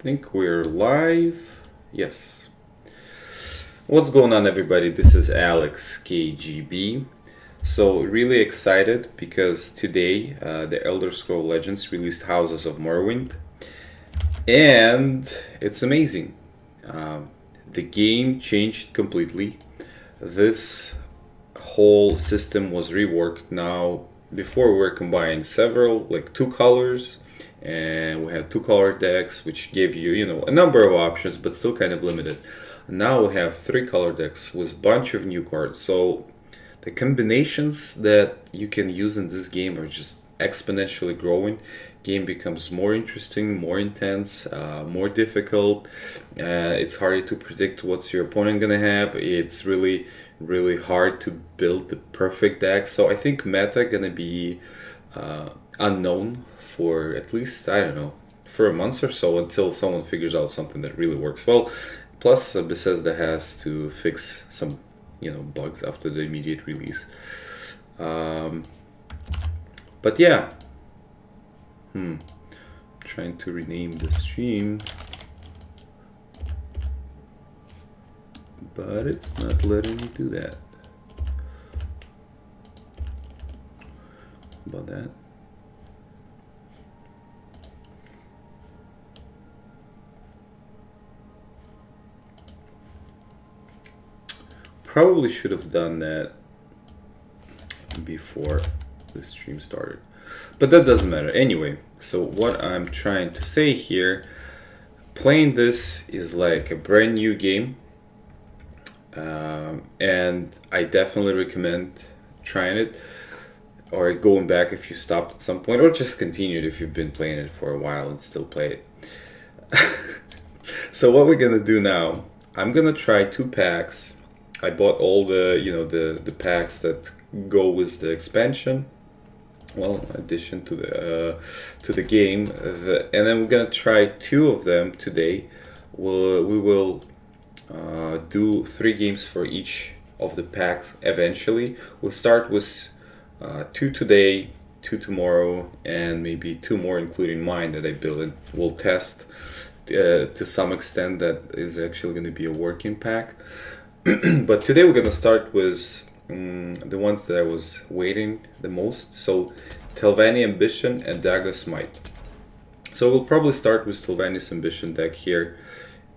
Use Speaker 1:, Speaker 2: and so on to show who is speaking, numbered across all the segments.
Speaker 1: Think we're live. Yes. What's going on, everybody? This is Alex KGB. So, really excited because today the Elder Scroll Legends released Houses of Morrowind, and it's amazing. The game changed completely. This whole system was reworked now. Before we were combined several, like two colors, and we had two color decks, which gave you, a number of options, but still kind of limited. Now we have three color decks with a bunch of new cards. So the combinations that you can use in this game are just exponentially growing. Game becomes more interesting, more intense, more difficult. It's harder to predict what's your opponent gonna have. It's really hard to build the perfect deck. So I think meta gonna be unknown for at least, I don't know, for a month or so, until someone figures out something that really works well. Plus, Bethesda has to fix some, bugs after the immediate release. Um, but yeah, trying to rename the stream, but it's not letting me do that. About that. Probably should have done that before the stream started, but that doesn't matter anyway. So what I'm trying to say here, playing this is like a brand new game, and I definitely recommend trying it, or going back if you stopped at some point, or just continued if you've been playing it for a while and still play it. So what we're gonna do now, I'm gonna try two packs. I bought all the packs that go with the expansion, well, addition to the game, and then we're gonna try two of them today. We will do 3 games for each of the packs eventually. We'll start with two today, two tomorrow, and maybe two more, including mine that I built. And we'll test to some extent that is actually going to be a working pack. But today we're going to start with the ones that I was waiting the most. So Telvanni Ambition and Dagoth Might. So we'll probably start with Telvanni's Ambition deck here,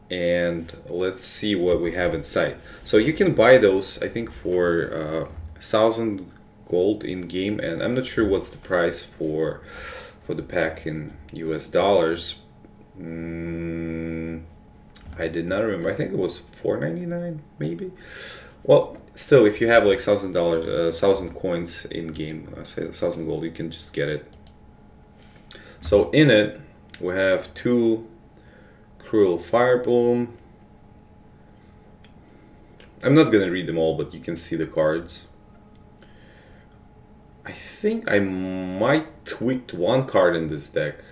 Speaker 1: and let's see what we have inside. So you can buy those, I think, for 1,000 gold in game, and I'm not sure what's the price for the pack in US dollars. I did not remember. I think it was $4.99 maybe. Well, still, if you have like $1,000, 1,000 coins in game, say 1,000 gold, you can just get it. So in it, we have two Cruel Firebloom. I'm not gonna read them all, but you can see the cards. I think I might tweaked one card in this deck,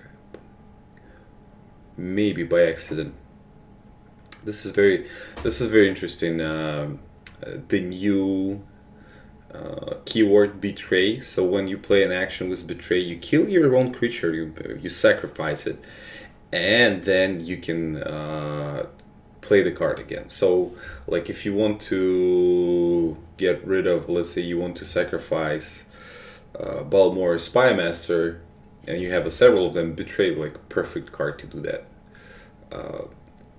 Speaker 1: maybe by accident. This is very interesting. The new keyword Betray. So when you play an action with Betray, you kill your own creature. You sacrifice it, and then you can play the card again. So, like, if you want to get rid of, let's say you want to sacrifice Balmor Spymaster, and you have several of them, Betray, like, perfect card to do that.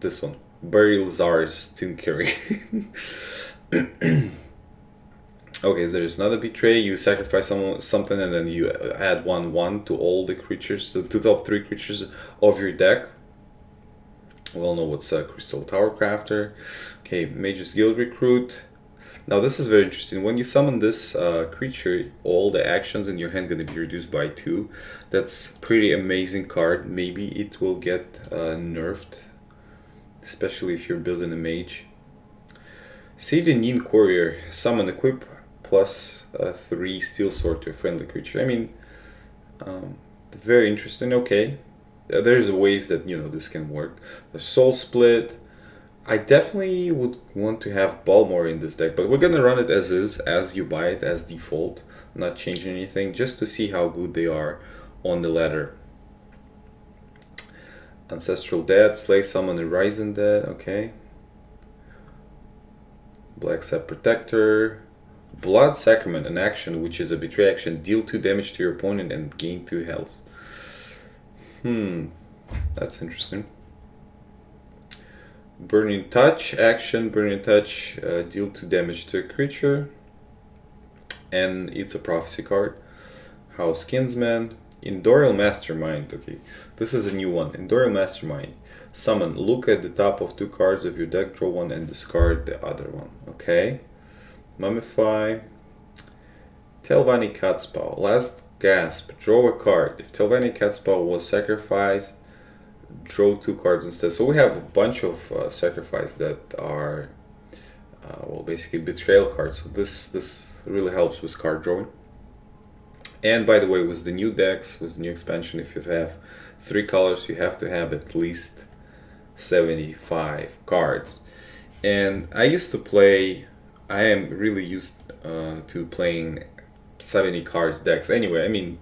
Speaker 1: This one, Burial Czar's Tinkery. Okay, there's another Betray. You sacrifice something, and then you add 1/1 to all the creatures, to the top 3 creatures of your deck. We all know what's Crystal Tower Crafter. Okay, Mage's Guild Recruit. Now this is very interesting. When you summon this creature, all the actions in your hand going to be reduced by 2. That's pretty amazing card. Maybe it will get nerfed, especially if you're building a mage. Seedenine Courier. Summon, equip plus 3 Steel Sword to a friendly creature. I mean, very interesting. Okay, there's ways that this can work. The Soul Split. I definitely would want to have Balmor in this deck, but we're gonna run it as is, as you buy it, as default, not changing anything, just to see how good they are on the ladder. Ancestral Dead, slay summon a Rising Dead, okay. Black Sap Protector. Blood Sacrament, an action which is a betray action. Deal 2 damage to your opponent and gain 2 health. That's interesting. Burning Touch, action, Burning Touch, deal 2 damage to a creature. And it's a prophecy card. House Kinsman. Indorial Mastermind, okay. This is a new one. Indorial Mastermind. Summon, look at the top of 2 cards of your deck, draw 1 and discard the other one, okay. Mummify. Telvanni Catspaw. Last gasp. Draw a card. If Telvanni Catspaw was sacrificed, draw 2 cards instead. So we have a bunch of sacrifice that are, well, basically betrayal cards. So this really helps with card drawing. And by the way, with the new decks, with the new expansion, if you have 3 colors, you have to have at least 75 cards. And I used to play, I am really used to playing 70 cards decks. Anyway, I mean,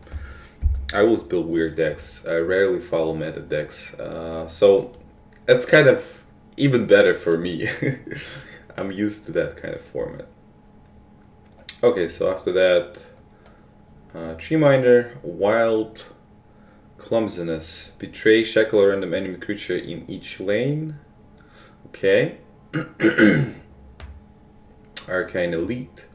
Speaker 1: I always build weird decks. I rarely follow meta decks. So that's kind of even better for me. I'm used to that kind of format. Okay, so after that, Tree Minder, Wild Clumsiness. Betray, shackle a random enemy creature in each lane. Okay. Arcane Elite,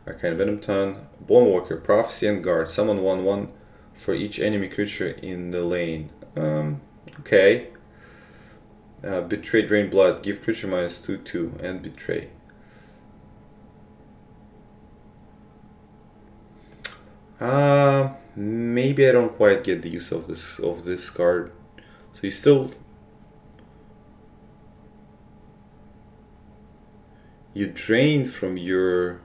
Speaker 1: Arcane Venomton, Bonewalker, Prophecy and Guard. Summon 1/1 for each enemy creature in the lane. Okay. Betray, Drain Blood, give creature -2/2 and betray. Maybe I don't quite get the use of this card. So you still, you drain from your,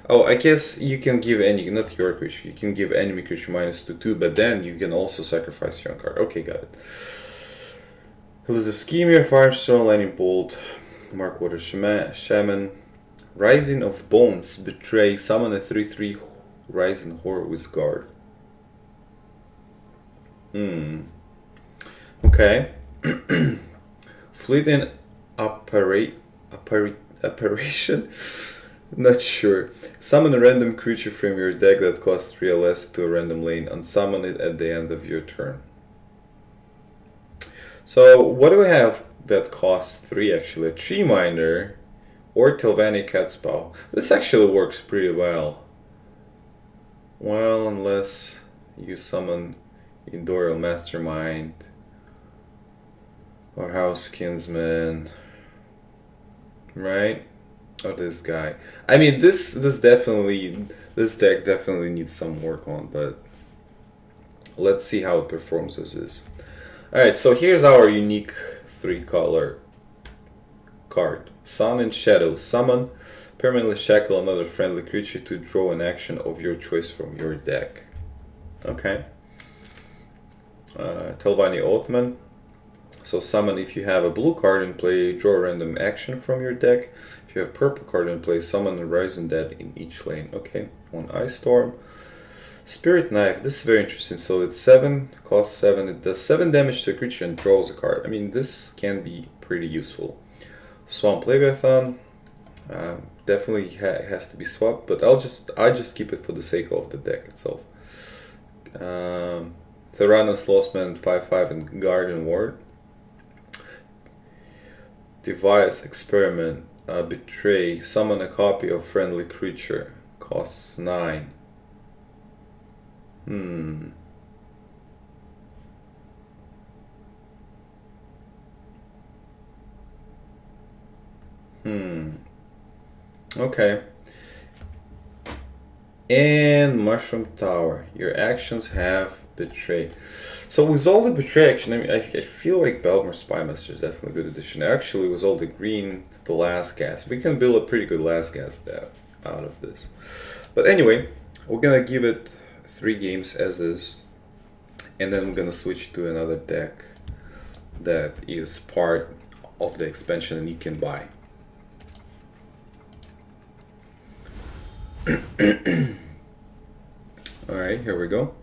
Speaker 1: oh, I guess you can give any, not your creature, you can give enemy creature -2/2, but then you can also sacrifice your own card. Okay, got it. Elusive Schemia, Firestorm, Lightning Bolt, Markwater Shaman, Rising of Bones, Betray, summon a 3/3 Rising Horror with Guard. Okay. Fleeting Apparition? Not sure. Summon a random creature from your deck that costs 3 or less to a random lane and summon it at the end of your turn. So what do we have that costs 3 actually? A Tree Minder or Telvanni Catspaw. This actually works pretty well. Well, unless you summon Indorial Mastermind or House Kinsman, right? Or this guy. I mean, this deck definitely needs some work on, but let's see how it performs as is. All right, so here's our unique 3-color card. Sun and Shadow. Summon, permanently shackle another friendly creature to draw an action of your choice from your deck. Okay. Telvanni Oathman. So summon if you have a blue card in play, draw a random action from your deck. If you have purple card in play, summon a Rising Dead in each lane. Okay. 1 Ice Storm. Spirit Knife. This is very interesting. So it's 7, costs 7. It does 7 damage to a creature and draws a card. I mean, this can be pretty useful. Swamp Leviathan, definitely has to be swapped, but I just keep it for the sake of the deck itself. Theranos Lostman 5/5 and Garden Ward. Device Experiment, Betray, summon a copy of friendly creature, costs 9. Okay. And Mushroom Tower. Your actions have Betray. So with all the Betray action, I mean, I feel like Balmor Spymaster is definitely a good addition. Actually, with all the green, the Last Gasp, we can build a pretty good Last Gasp out of this. But anyway, we're gonna give it 3 games as is, and then we're gonna switch to another deck that is part of the expansion and you can buy. Alright, here we go.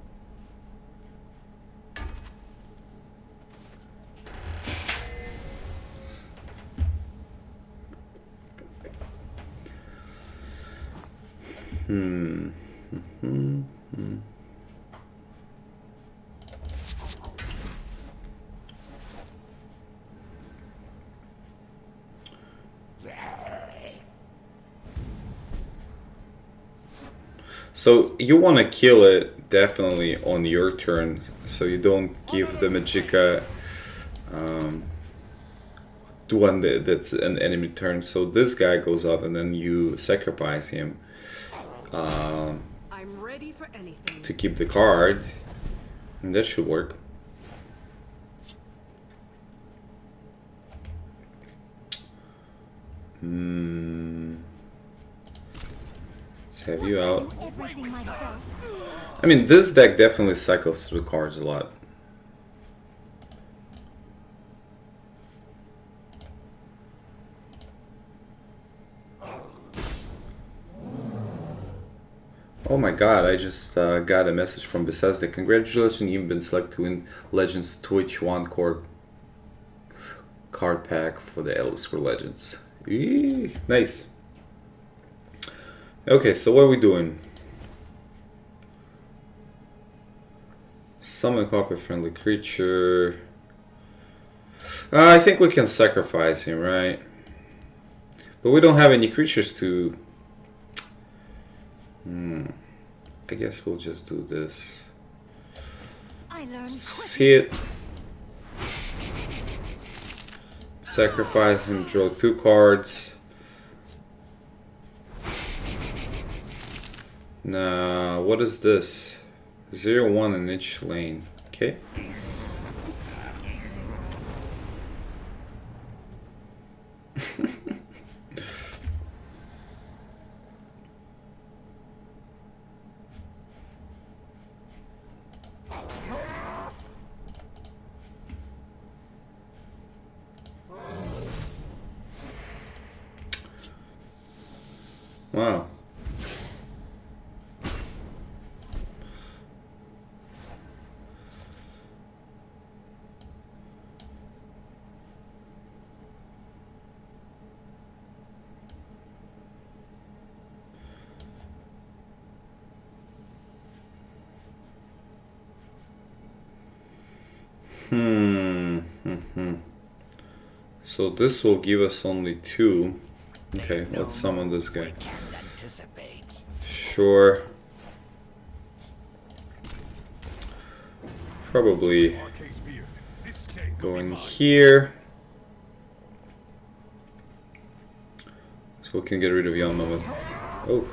Speaker 1: Hmm. Hmm. Hmm. So you want to kill it definitely on your turn, so you don't give the Magicka to one that's an enemy turn. So this guy goes out and then you sacrifice him
Speaker 2: I'm ready for anything.
Speaker 1: to keep the card, and that should work. Let's have you out. I mean, this deck definitely cycles through the cards a lot. Oh my god, I just got a message from Bethesda. Congratulations, you've been selected to win Legends Twitch 1 core card pack for the Elder Scrolls Legends. Eee, nice. Okay, so what are we doing? Summon a copy friendly creature. I think we can sacrifice him, right? But we don't have any creatures to... I guess we'll just do this. Hit. Sacrifice him, draw 2 cards. Now, what is this? 0-1 in each lane. Okay. Wow. So this will give us only 2. Okay, let's summon this guy. Sure. Probably go in here. So we can get rid of Young Mammoth. Oh.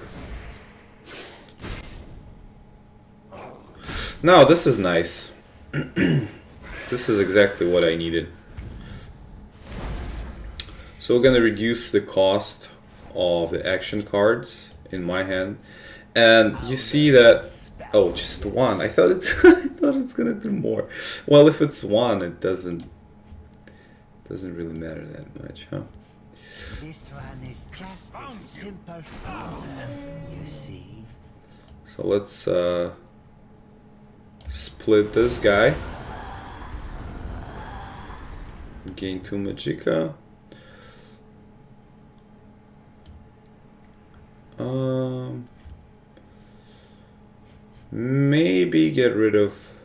Speaker 1: No, this is nice. This is exactly what I needed. So we're gonna reduce the cost of the action cards in my hand, and you see that. Oh, just 1. I thought it. I thought it's gonna do more. Well, if it's 1, it doesn't really matter that much, huh?
Speaker 3: This one is just a simple formula, you see.
Speaker 1: So let's split this guy. Gain 2 Magicka. Maybe get rid of...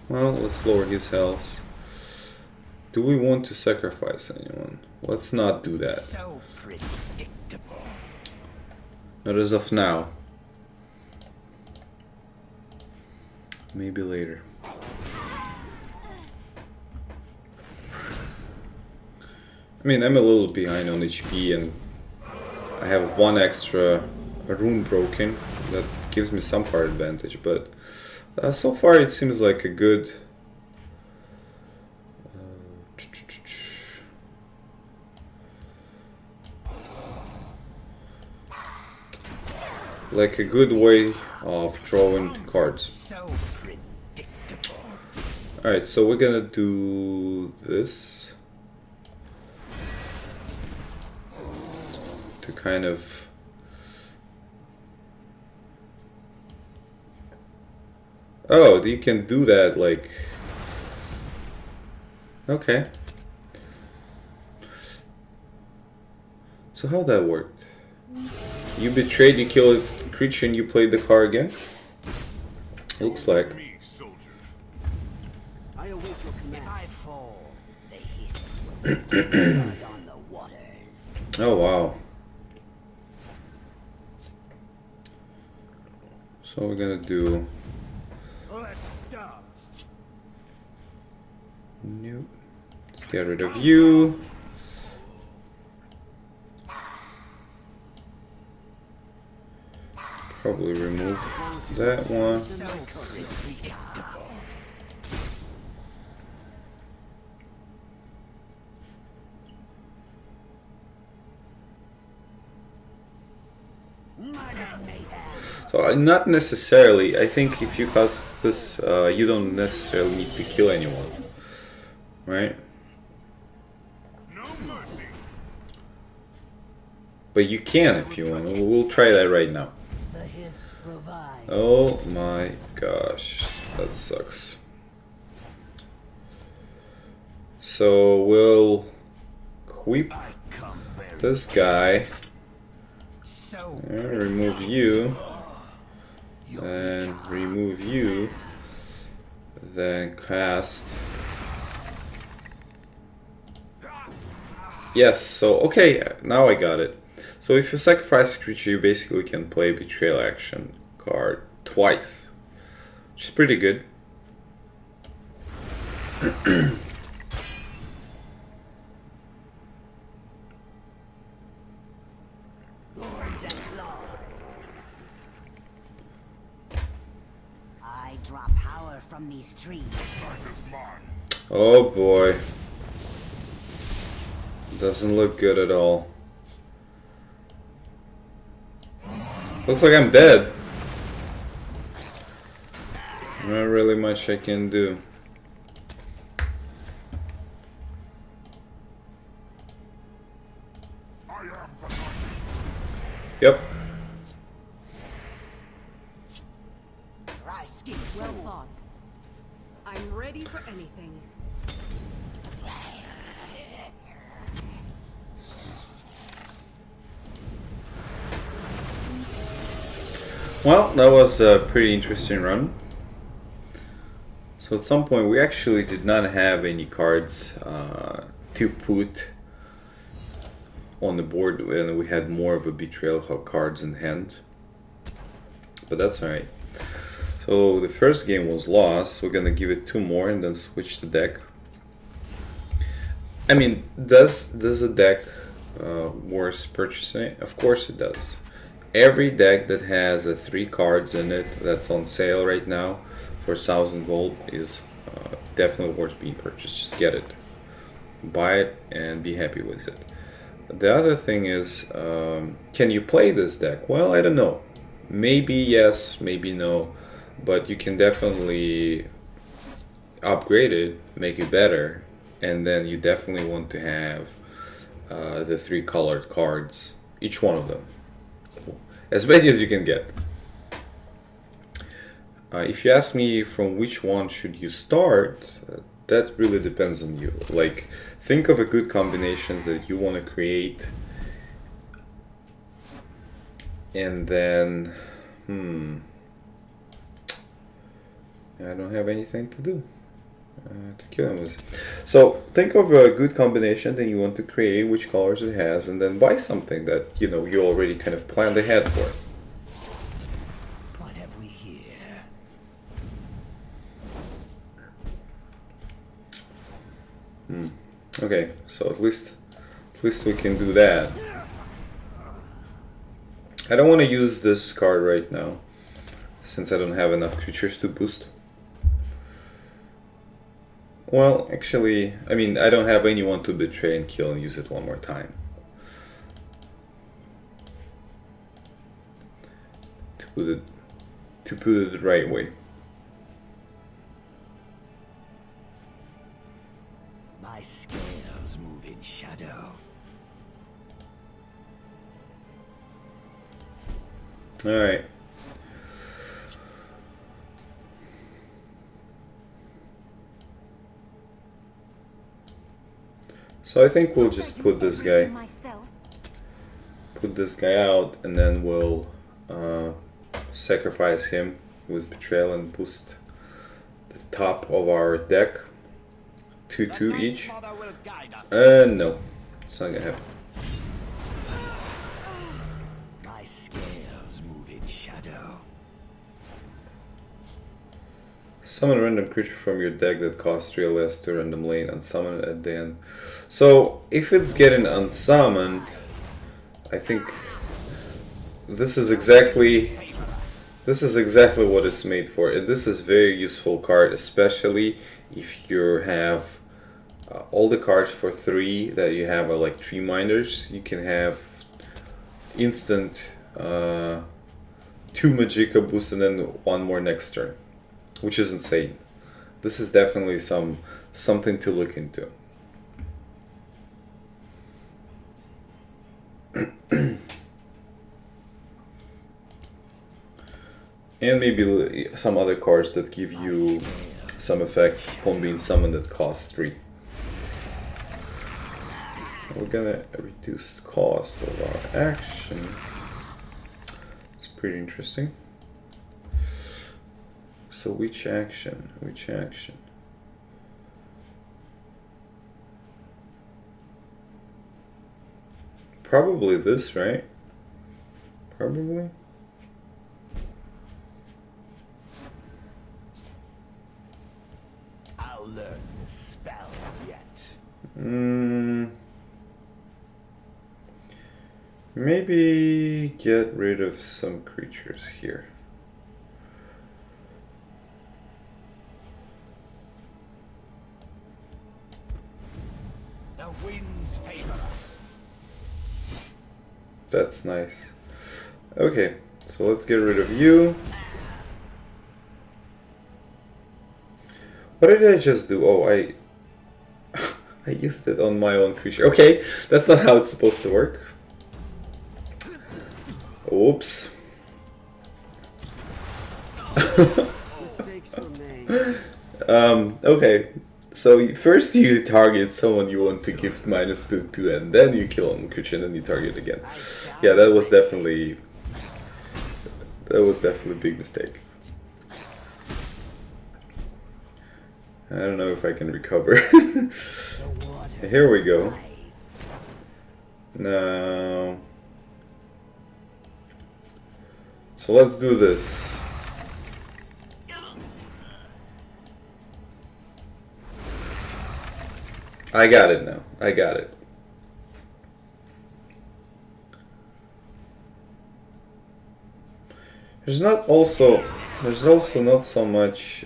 Speaker 1: Well, let's lower his health. Do we want to sacrifice anyone? Let's not do that.
Speaker 3: So predictable.
Speaker 1: Not as of now. Maybe later. I mean, I'm a little behind on HP and I have 1 extra rune broken that gives me some card advantage, but so far it seems like a good way of drawing cards.
Speaker 3: So predictable.
Speaker 1: Alright, so we're gonna do this to kind of oh, you can do that, like... Okay. So how that worked? You betrayed, you killed creature and you played the card again? Looks like.
Speaker 4: I await your command.
Speaker 3: If I fall, the hiss will be poured on the waters.
Speaker 1: Oh wow. So we're gonna do.
Speaker 4: Let's dance.
Speaker 1: Nope. Let's get rid of you. Probably remove that one.
Speaker 3: So predictable.
Speaker 1: So not necessarily. I think if you cast this, you don't necessarily need to kill anyone, right?
Speaker 4: No mercy.
Speaker 1: But you can if you want. We'll try that right now.
Speaker 3: The hiss revives.
Speaker 1: Oh my gosh, that sucks. So we'll equip this guy,
Speaker 3: So
Speaker 1: remove you, and remove you, then cast. Yes, so okay, now I got it. So if you sacrifice a creature, you basically can play Betrayal action card twice, which is pretty good.
Speaker 3: thorns and claws. I draw power from these trees.
Speaker 1: Oh boy. Doesn't look good at all. Looks like I'm dead. Not really much I can do. Yep.
Speaker 3: Dry skin.
Speaker 2: Well thought. I'm ready for anything.
Speaker 1: Well, that was a pretty interesting run. So at some point we actually did not have any cards to put on the board, and we had more of a betrayal cards in hand. But that's alright. So the first game was lost. We're gonna give it 2 more and then switch the deck. I mean, does the deck worth purchasing? Of course it does. Every deck that has 3 cards in it that's on sale right now for 1,000 gold is definitely worth being purchased. Just get it, buy it, and be happy with it. The other thing is, can you play this deck? Well, I don't know. Maybe yes, maybe no, but you can definitely upgrade it, make it better, and then you definitely want to have the 3 colored cards, each one of them. As many as you can get. If you ask me from which one should you start, that really depends on you. Like, think of a good combinations that you want to create, and then I don't have anything to do to kill him with. So think of a good combination that you want to create, which colors it has, and then buy something that you already kind of planned ahead for.
Speaker 3: What have we here?
Speaker 1: Okay, so at least we can do that. I don't want to use this card right now, since I don't have enough creatures to boost. Well, actually, I mean, I don't have anyone to betray and kill and use it one more time. To put it the right way.
Speaker 3: My scales move in shadow.
Speaker 1: All right. So I think we'll just put this guy out, and then we'll sacrifice him with betrayal and boost the top of our deck. 2/2 each. No, it's not gonna happen.
Speaker 3: My scales move in shadow.
Speaker 1: Summon a random creature from your deck that costs 3 or less to random lane and summon it at the end. So if it's getting unsummoned, I think this is exactly what it's made for. And this is very useful card, especially if you have all the cards for 3 that you have are like 3 minders. You can have instant 2 Magicka boost and then 1 more next turn, which is insane. This is definitely something to look into. And maybe some other cards that give you some effect upon being summoned that cost 3. We're gonna reduce the cost of our action. It's pretty interesting. So which action? Which action? Probably this, right? Probably.
Speaker 3: I'll learn the spell yet.
Speaker 1: Maybe get rid of some creatures here.
Speaker 3: The winds favor us.
Speaker 1: That's nice. Okay, so let's get rid of you. What did I just do? Oh, I used it on my own creature. Okay, that's not how it's supposed to work. Oops.
Speaker 2: Mistakes were made.
Speaker 1: Okay. So first you target someone you want to gift -2 to, and then you kill one creature, and then you target again. Yeah, that was definitely a big mistake. I don't know if I can recover. Here we go. Now, so let's do this. I got it now. I got it. There's also not so much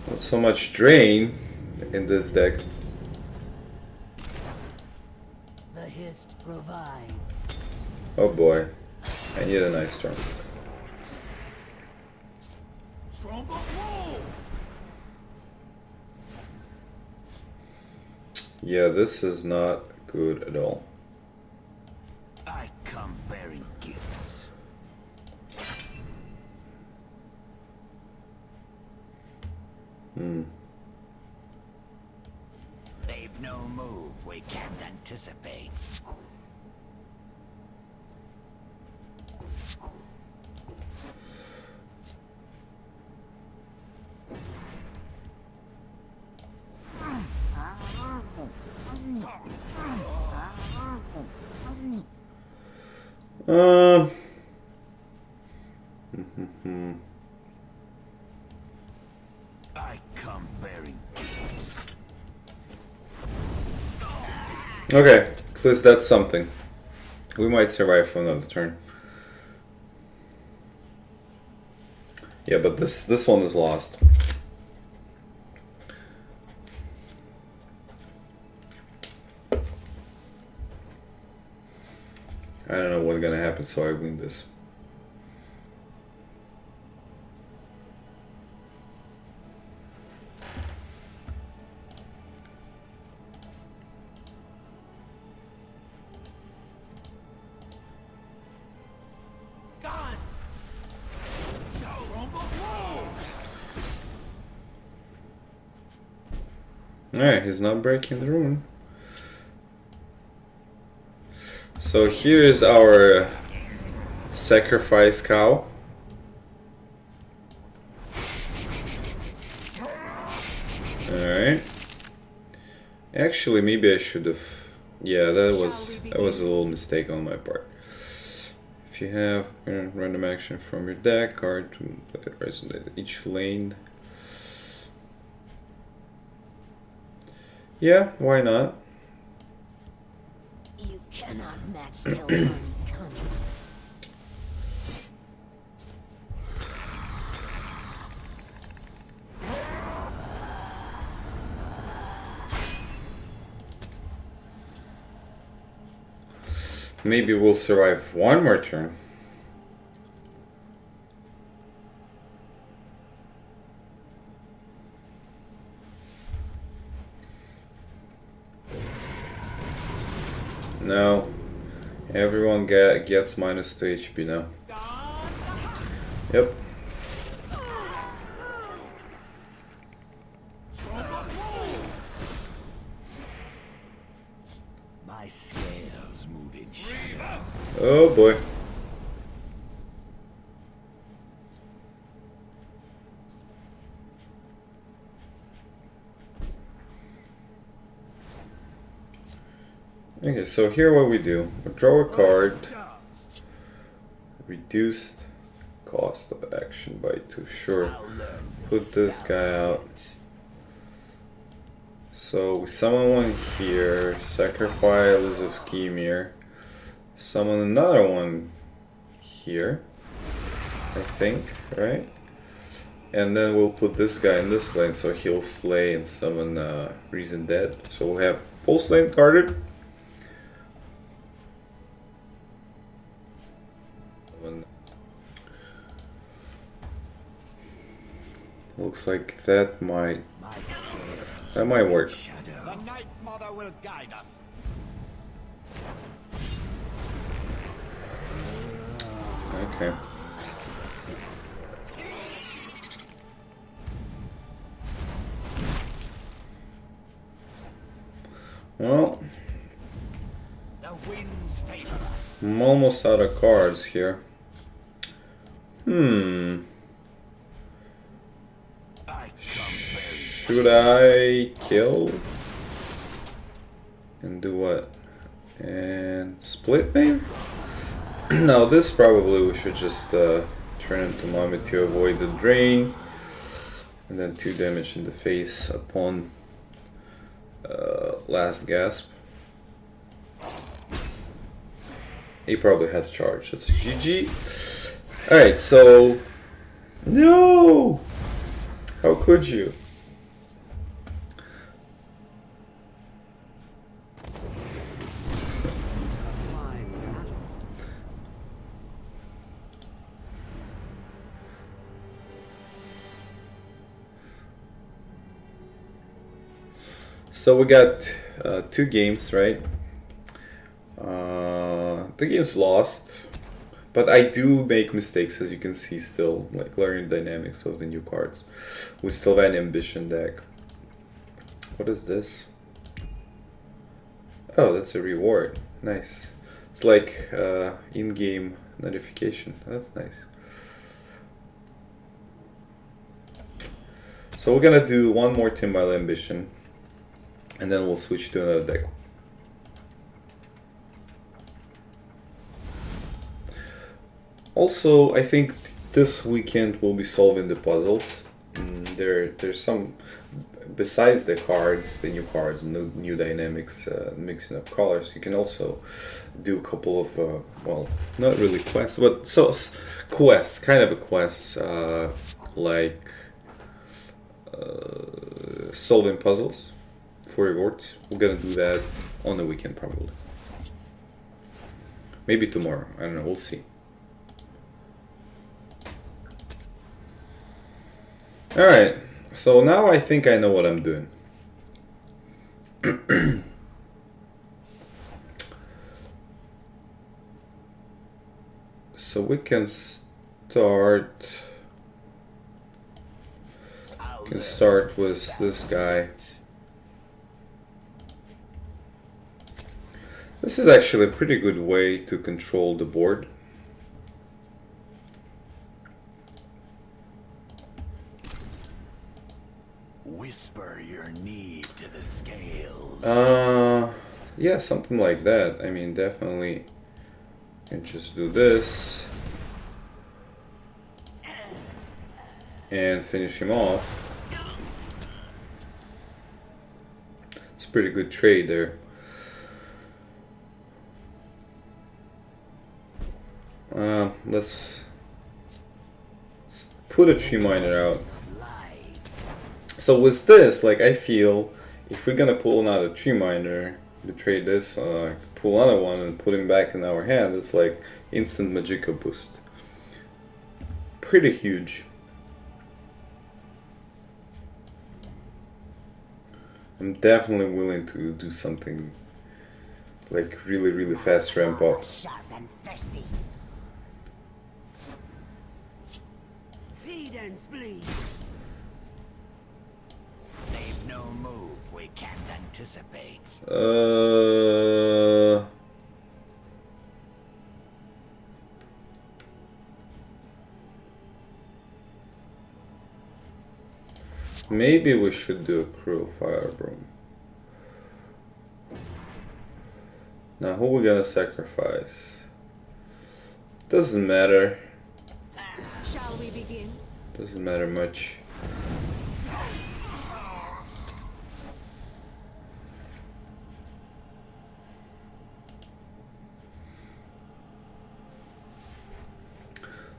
Speaker 1: not so much drain in this deck.
Speaker 3: The hist provides.
Speaker 1: Oh boy, I need an ice storm. Yeah, this is not good at all.
Speaker 3: I come bearing gifts. They've no move we can't anticipate. I come bearing gifts.
Speaker 1: Okay, at least that's something. We might survive for another turn. Yeah, but this one is lost. I don't know what's gonna happen, so I win this.
Speaker 3: Gone.
Speaker 1: Alright, he's not breaking the rune. So here is our Sacrifice cow. Alright. Actually, maybe I should have... Yeah, that was a little mistake on my part. If you have random action from your deck, card to resonate each lane. Yeah, why not?
Speaker 5: You cannot match Telvanni cunning.
Speaker 1: Maybe we'll survive one more turn. No. Everyone gets -2 HP now. Yep.
Speaker 3: My scales move in shadow.
Speaker 1: Oh boy. Okay, so here what we do. We draw a card. Reduced cost of action by 2. Sure. Put this guy out. So we summon one here. Sacrifice Elusive Chimere. Summon another one here. I think, right? And then we'll put this guy in this lane so he'll slay and summon Reason Dead. So we'll have both lane carded. Looks like that might work.
Speaker 4: The Night Mother will guide us.
Speaker 1: Okay. Well,
Speaker 4: The winds favor us.
Speaker 1: I'm almost out of cards here. Should I kill? And do what? And split maybe? No, this probably we should just turn into Mummy to avoid the drain. And then 2 damage in the face upon last gasp. He probably has charge. That's a GG. Alright, so... No! How could you? So we got 2 games, right? The game's lost, but I do make mistakes, as you can see still, like learning dynamics of the new cards. We still have an ambition deck. What is this? Oh, that's a reward. Nice. It's like in-game notification. That's nice. So we're gonna do one more Timbile ambition, and then we'll switch to another deck. Also, I think this weekend we'll be solving the puzzles. There's some, besides the cards, the new cards, new dynamics, mixing up colors. You can also do a couple of, well, not really quests, but quests, kind of a quests, like solving puzzles for rewards. We're gonna do that on the weekend probably. Maybe tomorrow. I don't know. We'll see. Alright, so now I think I know what I'm doing. So we can start with this guy. This is actually a pretty good way to control the board.
Speaker 3: whisper your need to the scales.
Speaker 1: Yeah, something like that. I mean, definitely can just do this and finish him off. It's a pretty good trade there. Let's put a tree miner out. So with this, like, I feel if we're gonna pull another tree miner, betray this, pull another one and put him back in our hand, it's like instant Magicka boost. Pretty huge. I'm definitely willing to do something like really fast ramp up.
Speaker 5: Sharp and thirsty.
Speaker 2: Feed and spleen.
Speaker 3: They've no move we can't anticipate.
Speaker 1: Maybe we should do a Cruel Fire Broom. Now, who we gonna sacrifice? Doesn't matter.
Speaker 2: Shall we begin?
Speaker 1: Doesn't matter much.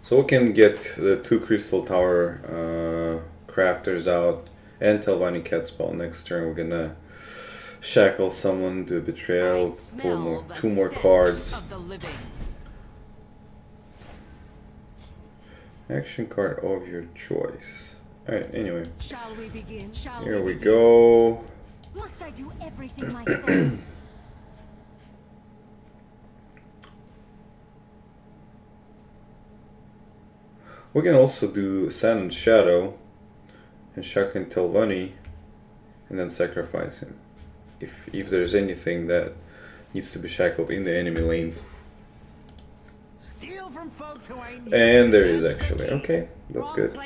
Speaker 1: So we can get the 2 Crystal Tower crafters out and Telvanni cat spawn next turn. We're gonna shackle someone, do a betrayal, pull 2 more cards. Action card of your choice. Alright, anyway.
Speaker 2: Shall we begin? Shall
Speaker 1: Here we
Speaker 2: begin?
Speaker 1: go.
Speaker 5: Must I do everything myself?
Speaker 1: We can also do Sand and Shadow and shackle Telvanni and then sacrifice him. If there's anything that needs to be shackled in the enemy lanes.
Speaker 3: Steal from folks who ain't
Speaker 1: And there is actually. Okay, that's good.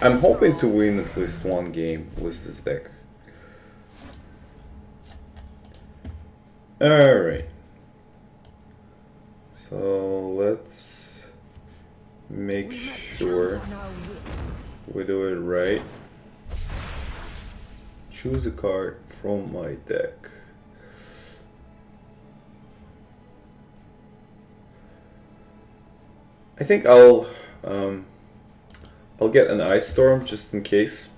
Speaker 1: I'm hoping to win at least one game with this deck. Alright. So let's make sure we do it right. Choose a card from my deck. I think I'll get an Ice Storm just in case.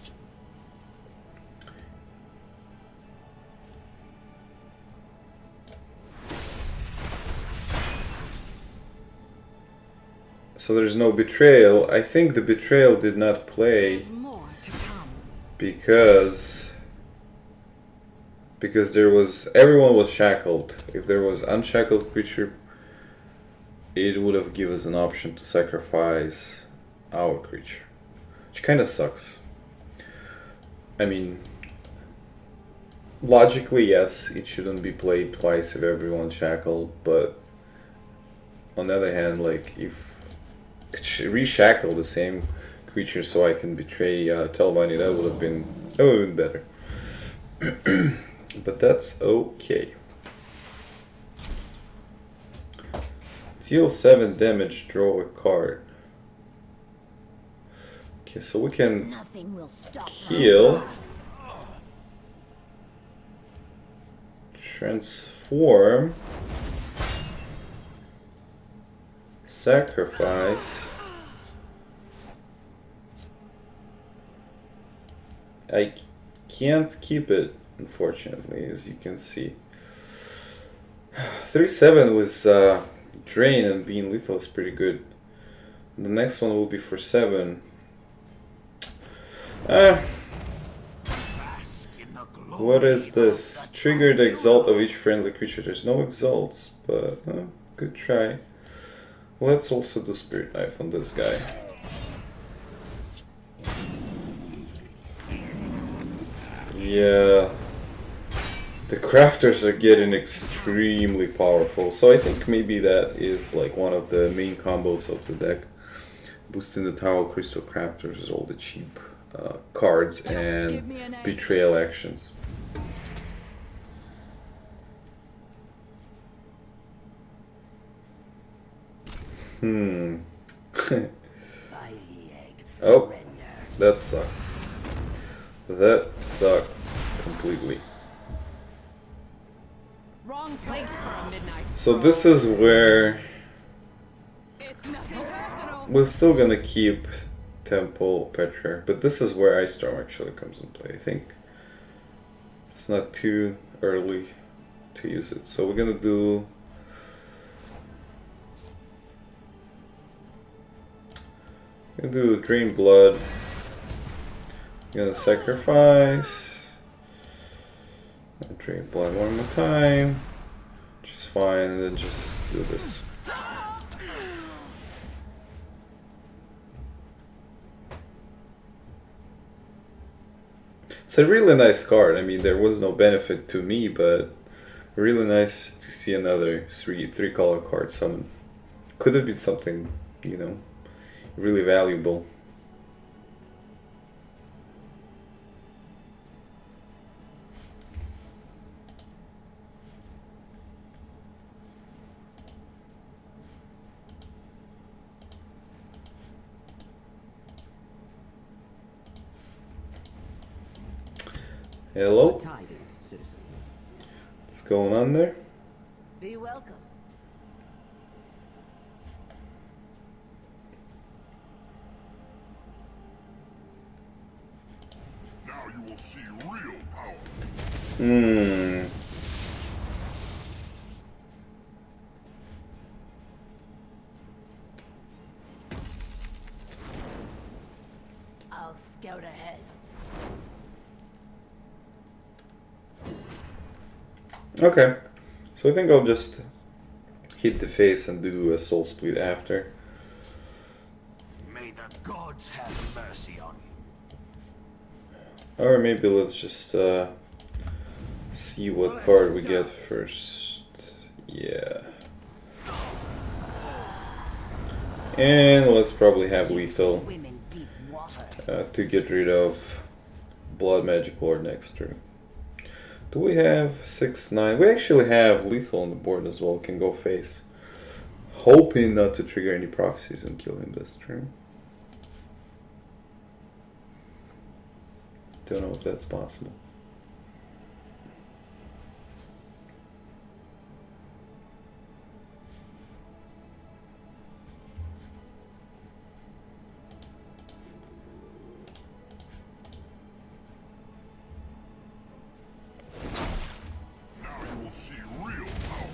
Speaker 1: So there's no betrayal. I think the betrayal did not play
Speaker 2: There's more to come.
Speaker 1: because there was everyone was shackled. If there was unshackled creature, it would have given us an option to sacrifice our creature, which kind of sucks. I mean, logically, yes, it shouldn't be played twice if everyone's shackled, but on the other hand, like, if reshackle the same creature so I can betray Telvanni, that would have been better. But that's okay. Deal 7 damage, draw a card. Okay, so we can
Speaker 5: Nothing will stop
Speaker 1: heal, transform, sacrifice. I can't keep it, unfortunately, as you can see. 3/7 was drain and being lethal is pretty good. The next one will be for 7. What is this? Trigger the exalt of each friendly creature. There's no exalts, but good try. Let's also do Spirit Knife on this guy. Yeah. The crafters are getting extremely powerful, so I think maybe that is like one of the main combos of the deck. Boosting the Tower Crystal Crafters is all the cheap cards
Speaker 2: Just give
Speaker 1: and
Speaker 2: me an A.
Speaker 1: betrayal actions. Oh, that sucked. That sucked completely.
Speaker 2: Wrong place for a midnight
Speaker 1: So this is where
Speaker 2: It's nothing personal.
Speaker 1: we're still gonna keep Temple Petra, but this is where Ice Storm actually comes in play. I think it's not too early to use it. So we're gonna do Drain Blood. We're gonna sacrifice. Drain Blood one more time. Which is fine, and then just do this. It's a really nice card. I mean, there was no benefit to me, but really nice to see another three color card summon. Could have been something, you know, really valuable. Hello?
Speaker 6: Tidings, citizen.
Speaker 1: What's going on there?
Speaker 5: Be welcome.
Speaker 7: Now you will see real power.
Speaker 5: I'll scout ahead.
Speaker 1: Okay. So I think I'll just hit the face and do a soul split after.
Speaker 4: May the gods have mercy on you.
Speaker 1: Or maybe let's just see what card we get first. Yeah. And let's probably have lethal
Speaker 3: Swim in deep water.
Speaker 1: to get rid of Blood Magic Lord next turn. Do we have 6-9? We actually have lethal on the board as well. Can go face. Hoping not to trigger any prophecies and kill him this turn. Don't know if that's possible.
Speaker 7: Now you will see real power.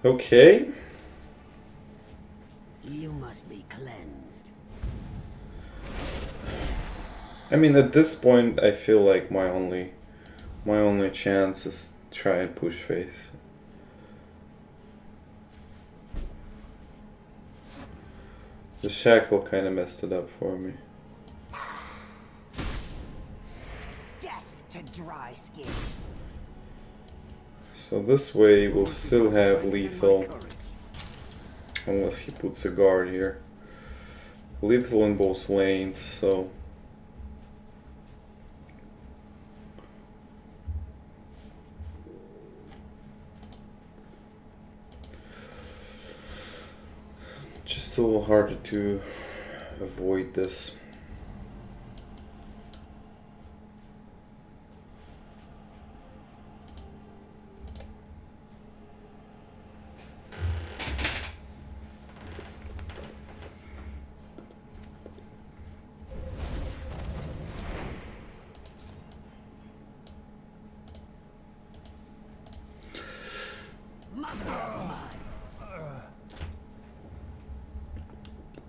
Speaker 1: Okay.
Speaker 3: You must be cleansed.
Speaker 1: I mean, at this point, I feel like my only chance is to try and push face. The shackle kind of messed it up for me.
Speaker 3: Death to dry skin.
Speaker 1: So this way we'll still have lethal, unless he puts a guard here. Lethal in both lanes, so just a little harder to avoid this.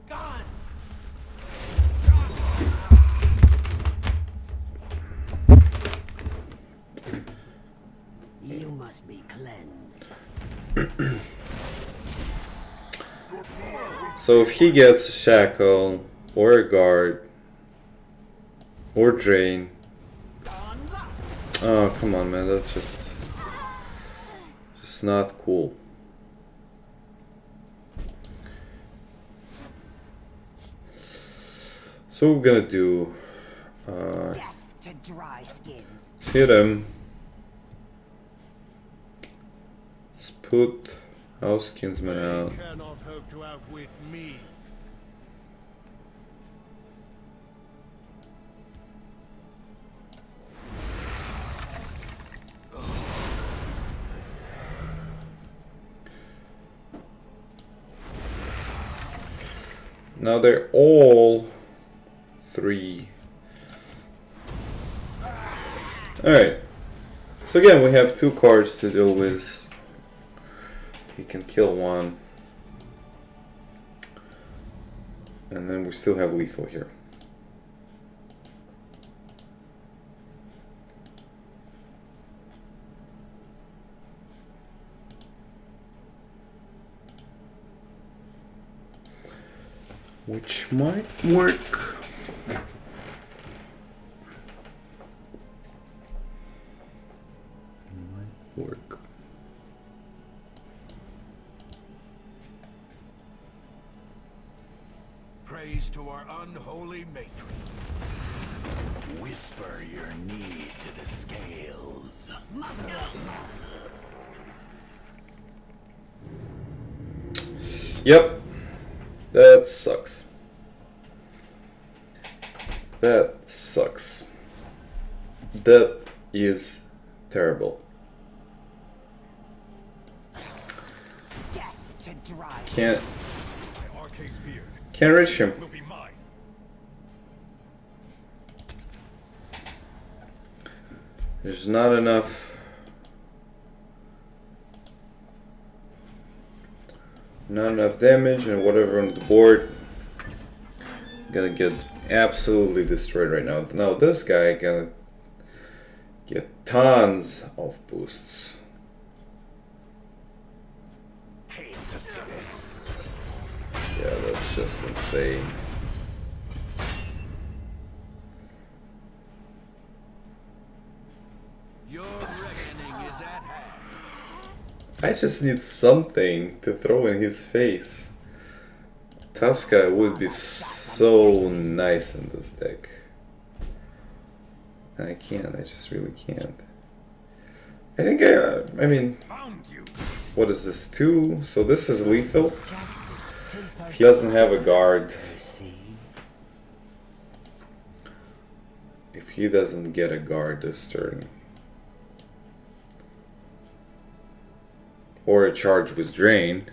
Speaker 4: Gone!
Speaker 3: You must be cleansed.
Speaker 1: So if he gets a shackle, or a guard, or drain, Oh, come on, man. That's just not cool. So we're gonna do.
Speaker 3: Death to dry skins.
Speaker 1: Let's hit him. Let's put House Kinsman out.
Speaker 4: Cannot hope to outwit me.
Speaker 1: Now they're all 3. Alright. So again, we have 2 cards to deal with. He can kill 1. And then we still have lethal here. Which might work. Might work.
Speaker 4: Praise to our unholy matron.
Speaker 3: Whisper your need to the scales.
Speaker 1: Yep. That sucks. That sucks. That is terrible.
Speaker 3: Death to dry.
Speaker 1: Can't
Speaker 4: My Arcade's beard
Speaker 1: reach him.
Speaker 4: will be mine.
Speaker 1: There's not enough. Not enough damage and whatever on the board. Gonna get absolutely destroyed right now. Now this guy gonna get tons of boosts.
Speaker 3: Hail to Silas.
Speaker 1: Yeah, that's just insane.
Speaker 4: Your reckoning is at hand.
Speaker 1: I just need something to throw in his face. Tasca would be so nice in this deck. And I can't, I just really can't. I think I mean,
Speaker 4: Found you.
Speaker 1: what is this, 2? So this is lethal.
Speaker 3: Just a simple
Speaker 1: He doesn't have a guard.
Speaker 3: you see.
Speaker 1: If he doesn't get a guard this turn. Or a charge with drain,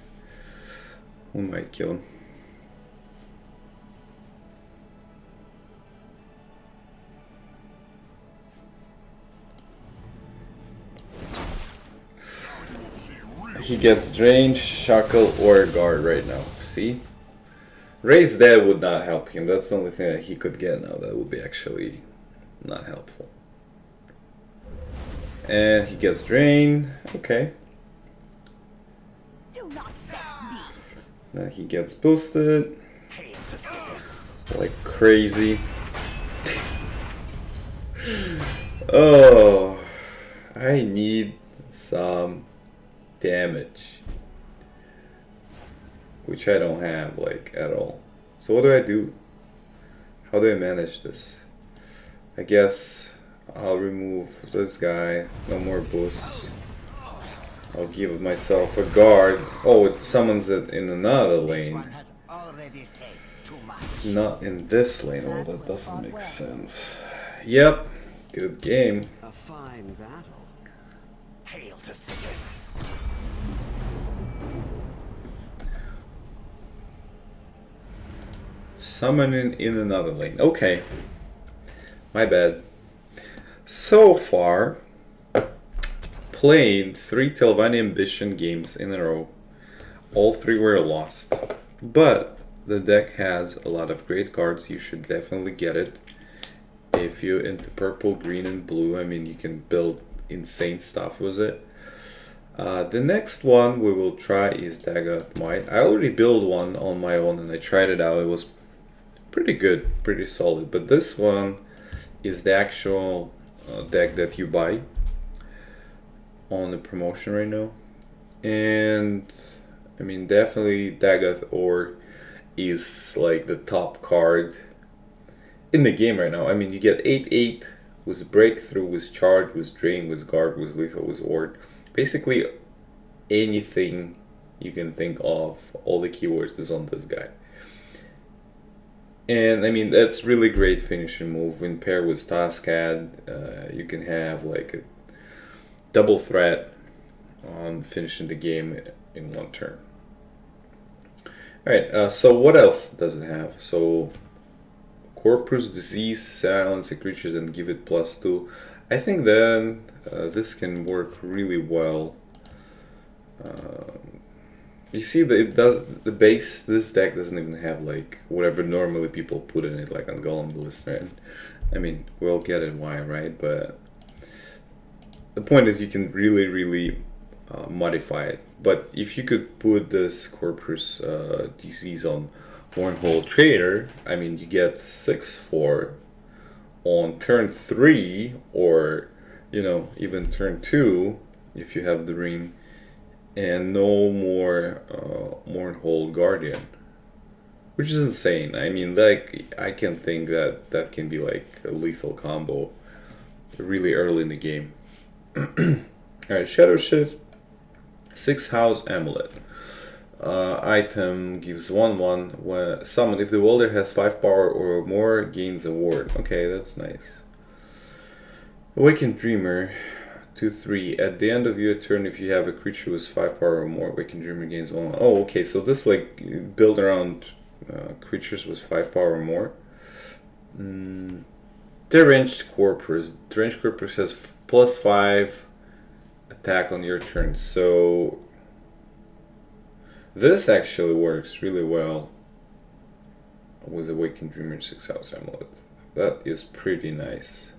Speaker 1: we might kill him. He gets drain, shackle, or a guard right now. See? Raise that would not help him. That's the only thing that he could get now. That would be actually not helpful. And he gets drain. Okay.
Speaker 3: Do not vex me.
Speaker 1: Now he gets boosted
Speaker 3: Hail to Silas.
Speaker 1: like crazy. Oh, I need some damage, which I don't have like at all. So what do I do? How do I manage this? I guess I'll remove this guy. No more boosts. I'll give myself a guard. Oh, it summons it in another
Speaker 3: This
Speaker 1: lane.
Speaker 3: one has already said too much.
Speaker 1: Not in this lane. Oh, that doesn't make sense. Yep. Good game.
Speaker 6: A fine battle.
Speaker 3: Hail to Silas.
Speaker 1: Summoning in another lane. Okay. My bad. So far, played 3 Telvanni Ambition games in a row. All 3 were lost. But the deck has a lot of great cards. You should definitely get it. If you're into purple, green, and blue, I mean, you can build insane stuff with it. The next one we will try is Dagoth White. I already built one on my own and I tried it out. It was pretty good, pretty solid. But this one is the actual deck that you buy on the promotion right now. And I mean, definitely Dagoth or is like the top card in the game right now. I mean, you get 8/8 with breakthrough, with charge, with drain, with guard, with lethal, with ward. Basically, anything you can think of, all the keywords is on this guy. And I mean, that's really great finishing move. In pair with Taskad, you can have like a double threat on finishing the game in one turn. Alright, so what else does it have? So, Corpus, Disease, silence the creatures and give it +2. I think then this can work really well. You see that it does the base. This deck doesn't even have like whatever normally people put in it, like on Golem the Listener. And, I mean, we'll get it why, right? But the point is, you can really modify it. But if you could put this Corpus Disease on Wormhole Trader, I mean, you get 6/4 on turn 3, or even turn 2 if you have the ring. And no more Mournhold Guardian, which is insane. I mean, like, I can think that that can be like a lethal combo really early in the game. Alright, Shadow Shift, 6 House Amulet. Item gives 1/1 when summoned. If the wielder has 5 power or more, gains a ward. Okay, that's nice. Awakened Dreamer. 2/3. At the end of your turn, if you have a creature with 5 power or more, Awakened Dreamer gains 1. Oh, okay. So this like build around creatures with 5 power or more. Deranged Corpus. Deranged Corpus has +5 attack on your turn. So this actually works really well with Awakened Dreamer 6 House Amulet. That is pretty nice.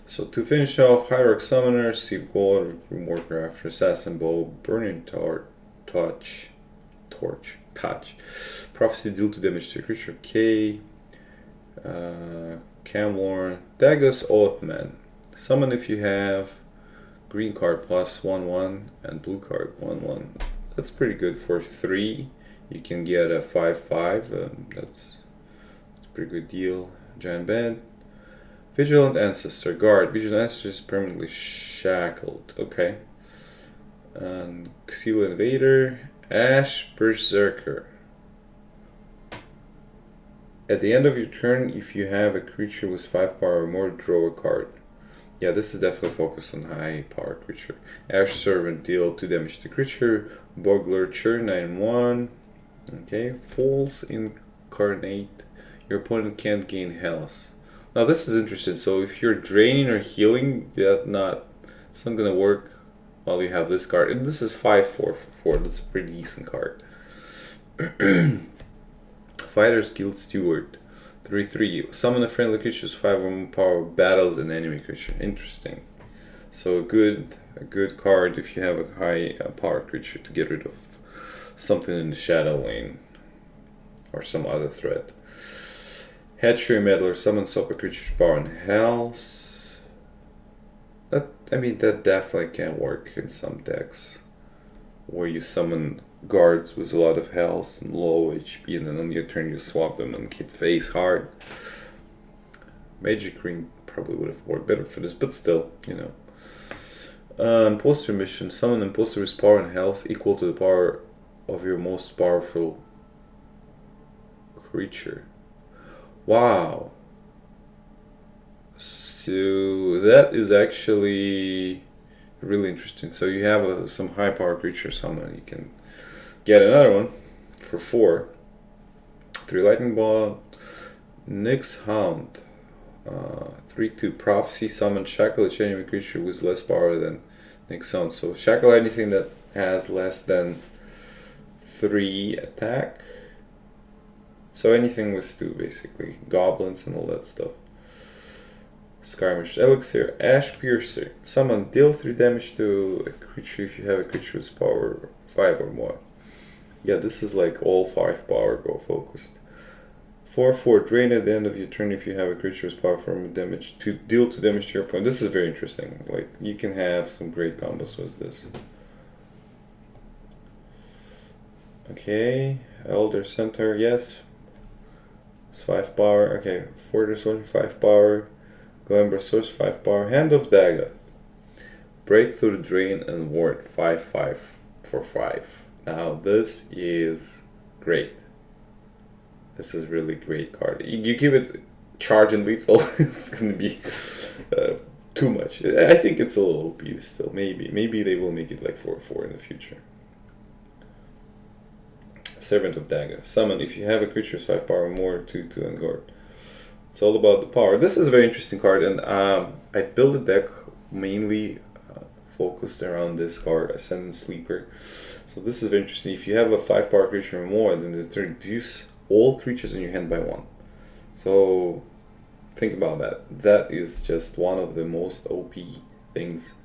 Speaker 1: So to finish off, Hierarch Summoner, Sieve Gold, Warcraft, Assassin Bow, Burning Torch, Prophecy, deal 2 damage to a creature, K, Camlorn, Dagoth, Oathman. Summon if you have green card +1/1 and blue card 1/1. That's pretty good for 3. You can get a 5/5, that's a pretty good deal. Giant Band. Vigilant Ancestor. Guard. Vigilant Ancestor is permanently shackled. Okay. And Seal Invader. Ash Berserker. At the end of your turn, if you have a creature with 5 power or more, draw a card. Yeah, this is definitely focused on high power creature. Ash Servant, deal 2 damage to creature. Bog Lurcher, 9/1. Okay. False Incarnate. Your opponent can't gain health. Now this is interesting. So if you're draining or healing, it's not gonna work while you have this card. And this is 5/4 for 4. That's a pretty decent card. Fighter's Guild Steward, 3/3. Summon a friendly creature with 5 or more power, battles an enemy creature. Interesting. So a good card if you have a high power creature to get rid of something in the shadow lane or some other threat. Hatchery Meddler, summon up a creature's power and health. That definitely can work in some decks where you summon guards with a lot of health and low HP, and then on your turn you swap them and hit face hard. Magic Ring probably would have worked better for this, but still, Imposter Mission, summon Imposter with power and health equal to the power of your most powerful creature. Wow. So that is actually really interesting. So you have some high power creature summon. You can get another one for 4. 3 Lightning Ball. Nyx Hound. 3/2 Prophecy, summon shackle each enemy creature with less power than Nyx Hound. So shackle anything that has less than 3 attack. So anything with 2, basically. Goblins and all that stuff. Skirmish Elixir. Ash Piercer. Summon, deal 3 damage to a creature if you have a creature with power 5 or more. Yeah, this is like all 5 power go focused. 4/4 drain at the end of your turn if you have a creature's power from damage to deal 2 damage to your opponent. This is very interesting. Like, you can have some great combos with this. Okay, Elder Centaur, yes. It's 5 power. Okay, Fortress Sword, 5 power. Glamber Source, 5 power. Hand of Dagoth. Break through the drain and ward 5/5 for 5. Now this is great. This is really great card. You give it charge and lethal, it's gonna be too much. I think it's a little OP still. Maybe they will make it like 4/4 in the future. Servant of Dagoth. Summon if you have a creature's 5 power or more, 2/2 and guard. It's all about the power. This is a very interesting card, and I built a deck mainly focused around this card, Ascendant Sleeper. So this is very interesting. If you have a 5 power creature or more, then it reduce all creatures in your hand by 1. So think about that. That is just one of the most OP things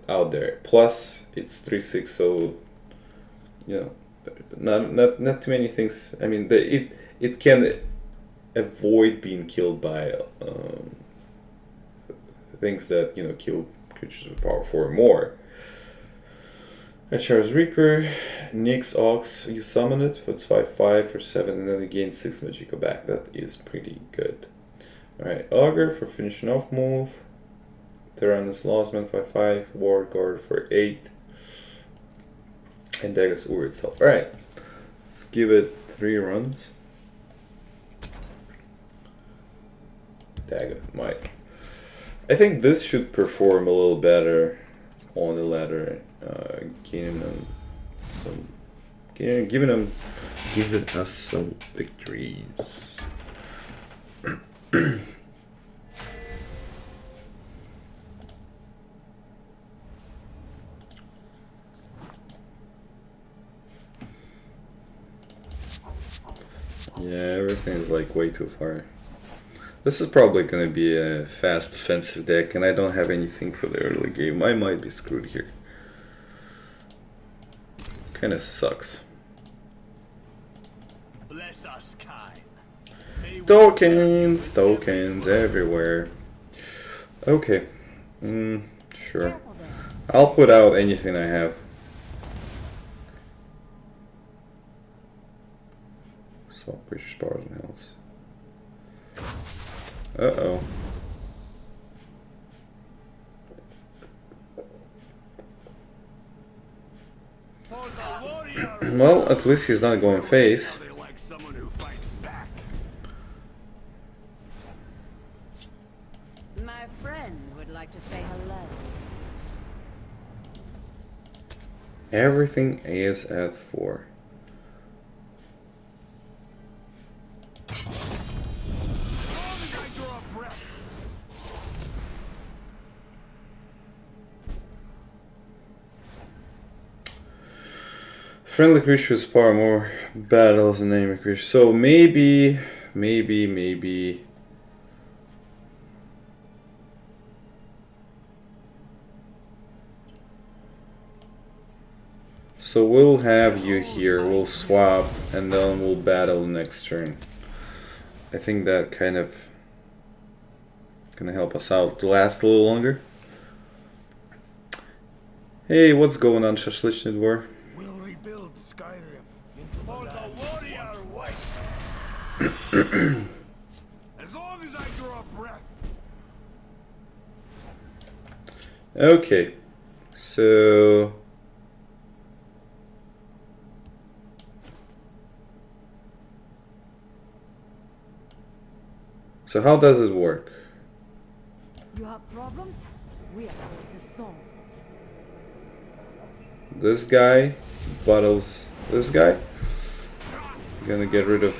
Speaker 1: out there. Plus it's 3/6, so you know, not too many things. I mean, it can avoid being killed by things that, you know, kill creatures with power 4 or more. Char's Reaper, Nyx Ox, you summon it, for it's 5/5 for 7, and then it gains 6 Magica back. That is pretty good. Alright, Augur for finishing off move. Tyrannus Lawsman 5/5, War Guard for 8. And Dagoth Ur itself. Alright, let's give it 3 runs. Dagoth might. I think this should perform a little better on the ladder, giving us some victories. Yeah, everything is like way too far. This is probably going to be a fast offensive deck, and I don't have anything for the early game. I might be screwed here. Kind of sucks.
Speaker 4: Bless us, kind.
Speaker 1: Tokens everywhere. Okay, sure. I'll put out anything I have. Swap creatures, powers, and health. Uh-oh. Well, at least he's not going face.
Speaker 4: Like someone who fights back.
Speaker 5: My friend would like to say hello.
Speaker 1: Everything is at 4. Friendly creatures power more battles than enemy creatures. So maybe. So we'll have you here, we'll swap, and then we'll battle next turn. I think that kind of gonna help us out to last a little longer. Hey, what's going on, Shashlichny Dvor?
Speaker 4: We'll rebuild Skyrim into the warrior white. As long as I draw breath.
Speaker 1: Okay, so how does it work?
Speaker 2: You have problems? We are going to solve.
Speaker 1: This guy battles this guy. I'm gonna get rid of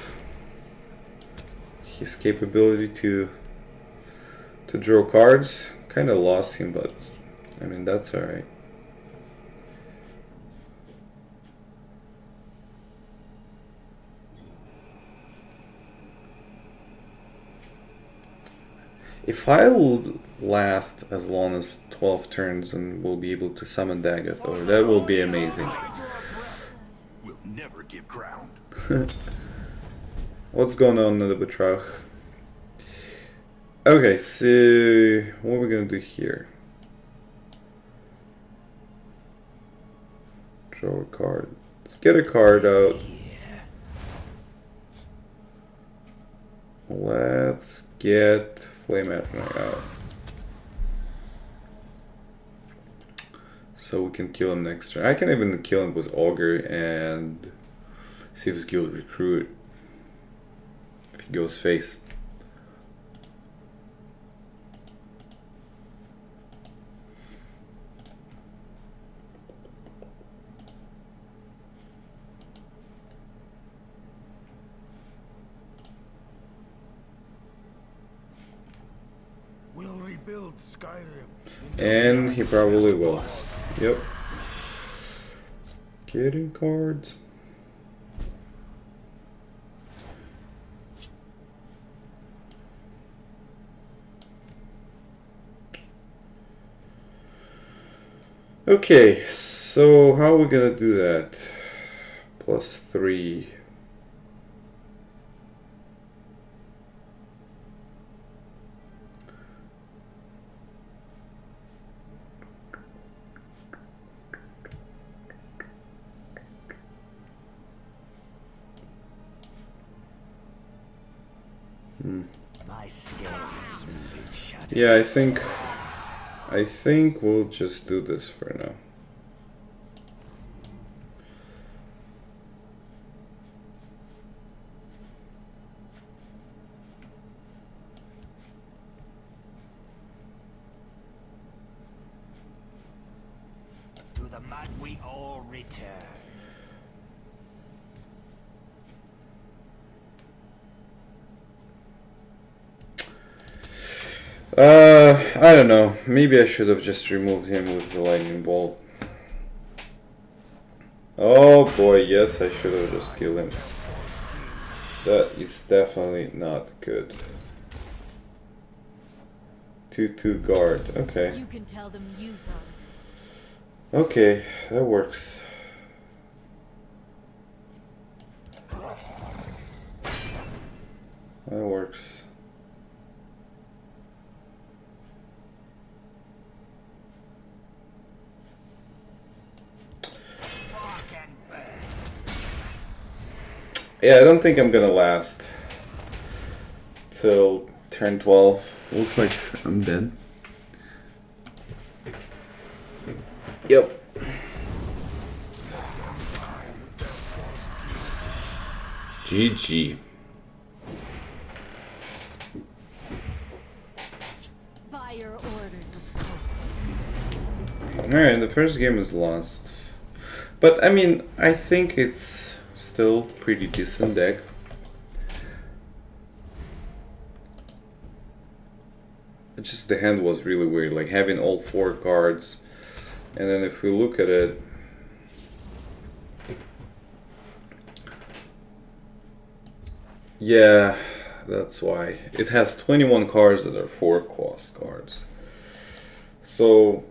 Speaker 1: his capability to draw cards. Kind of lost him, but I mean that's alright. If I'll last as long as 12 turns and we'll be able to summon Dagoth, oh, that will be amazing.
Speaker 4: We'll never give ground.
Speaker 1: What's going on in the Betrach? Okay, so what are we gonna do here? Draw a card. Let's get a card out. Let's get Flame Admiral out. So we can kill him next turn. I can even kill him with Augur and see if his guild recruit. If he goes face.
Speaker 4: We'll rebuild Skyrim.
Speaker 1: And he probably will. Yep. Getting cards. Okay, so how are we gonna do that? +3.
Speaker 3: My scales moving shadow.
Speaker 1: Yeah, I think we'll just do this for now.
Speaker 3: To the mud we all return.
Speaker 1: I don't know. Maybe I should have just removed him with the lightning bolt. Oh boy, yes, I should have just killed him. That is definitely not good. 2/2 guard. Okay.
Speaker 5: You can tell them you thought of it.
Speaker 1: Okay, that works. That works. Yeah, I don't think I'm gonna last till turn 12. Looks like I'm dead. Yep. GG.
Speaker 5: By your orders, of course.
Speaker 1: Alright, the first game is lost. But I mean, I think it's still pretty decent deck. It's just the hand was really weird, like having all 4 cards, and then if we look at it, yeah, that's why it has 21 cards that are 4 cost cards. So,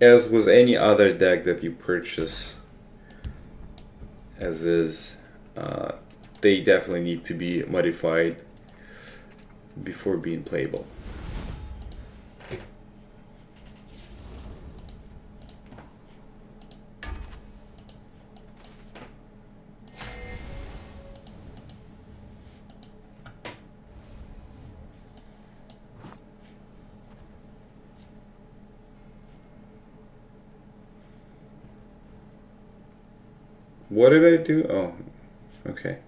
Speaker 1: as with any other deck that you purchase as is, they definitely need to be modified before being playable. What did I do? Oh, okay.